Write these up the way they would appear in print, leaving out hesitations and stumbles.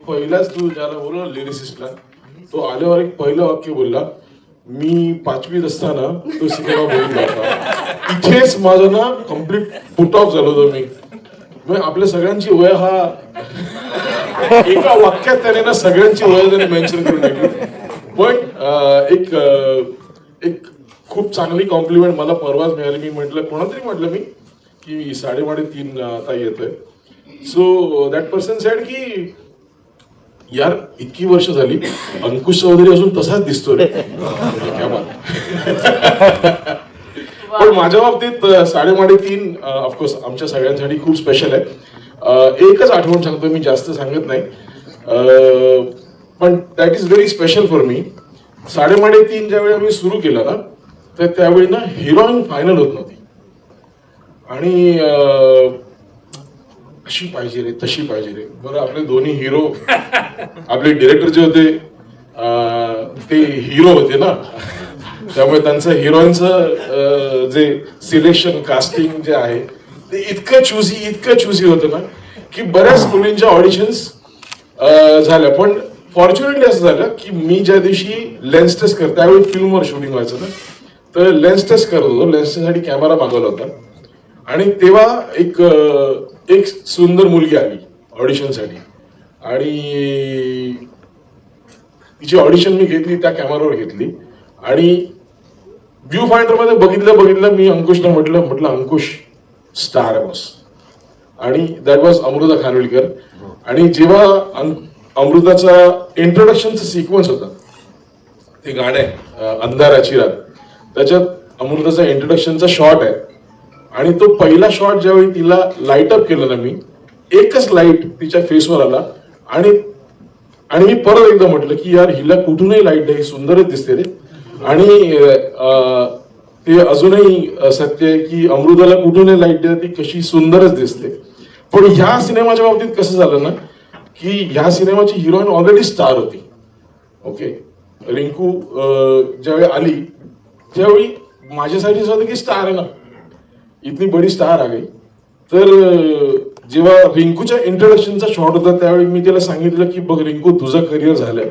पहिलाच तू ज्याला बोलला लिरिसिस्टला, तो आल्यावर एक पहिलं वाक्य बोलला, मी 5वीत असताना तो सिनेमा बघितला होता. इथेच माझं ना कम्प्लीट पुट ऑफ झालो होतो मी. आपल्या सगळ्यांची वय हा एका वाक्यात त्याने ना सगळ्यांची वय त्याने मेन्शन करून टाकली. पण एक खूप चांगली कॉम्प्लिमेंट मला परवाच मिळाली. मी म्हटलं, कोणातरी म्हटलं मी की 3:30 आता येतोय. सो दॅट पर्सन सेड की यार इतकी वर्ष झाली अंकुश चौधरी अजून तसाच दिसतो रे. क्या बात. पण माझ्या बाबतीत 3:30 ऑफकोर्स आमच्या सगळ्यांसाठी खूप स्पेशल आहे. एकच आठवण सांगतो मी, जास्त सांगत नाही. पण that is very special for me. 3:30 ज्यावेळी आम्ही सुरू केलं ना, तर त्यावेळी ना हिरोईन फायनल होत नव्हती. आणि अशी पाहिजे रे, तशी पाहिजे रे. बरं, आपले दोन्ही हिरो, आपले डिरेक्टर जे होते ते हिरो होते ना, त्यामुळे त्यांचं हिरोईनचं जे सिलेक्शन कास्टिंग जे आहे ते इतकं चुझी होतं ना की बऱ्याच मुलींच्या ऑडिशन्स झाल्या. पण फॉर्च्युनेटली असं झालं की मी ज्या दिवशी लेन्स टेस्ट करतो, त्यावेळी फिल्मवर शूटिंग व्हायचं ना, तर लेन्स टेस्ट करत होतो. लेन्स टेस्टसाठी कॅमेरा मागवला होता. आणि तेव्हा एक सुंदर मुलगी आली ऑडिशनसाठी. आणि तिची ऑडिशन मी घेतली, त्या कॅमेरावर घेतली. आणि व्ह्यू फाइंडर मध्ये बघितलं मी अंकुशला म्हटलं अंकुश स्टार आहे बस. आणि दॅट वॉज अमृता खानविलकर. आणि जेव्हा अमृताचा इंट्रोडक्शनचा सिक्वेन्स होता, ते गाणं आहे अंधाराची रात, त्याच्यात अमृताचा इंट्रोडक्शनचा शॉट आहे. आणि तो पहिला शॉट ज्यावेळी तिला लाईट अप केलं ना मी, एकच लाईट तिच्या फेसवर आला. आणि मी परत एकदा म्हटलं की यार हिला कुठूनही लाईट आहे, सुंदरच दिसते रे. आणि ते अजूनही सत्य आहे की अमृताला कुठूनही लाईट द्या, ती कशी सुंदरच दिसते. पण ह्या सिनेमाच्या बाबतीत कसं झालं ना की ह्या सिनेमाची हिरोईन ऑलरेडी स्टार होती. ओके, रिंकू ज्यावेळी आली त्यावेळी माझ्यासाठी असं होतं की स्टार आहे ना, इतनी बडी स्टार आ गई. तर जेव्हा रिंकूच्या इंट्रोडक्शनचा शॉट होता त्यावेळी मी तिला सांगितलं की बघ रिंकू, तुझं करिअर झालंय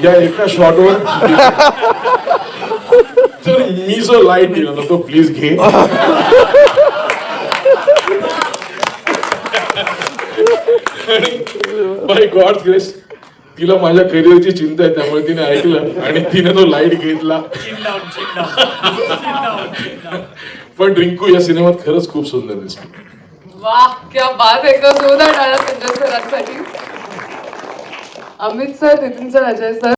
या एका शॉटवर. तर मी जो लाईट दिला ना तो प्लीज घे. बाय गॉड ग्रेस तिला माझ्या करिअरची चिंता आहे, त्यामुळे तिने ऐकलं आणि तिने तो लाईट घेतला. पण रिंकू या सिनेमात खरंच खूप सुंदर दिसते. वाह, क्या बात है. जोरदार टाळ्या संजय सरांसाठी. Amit sir, Nitin sir, Ajay sir.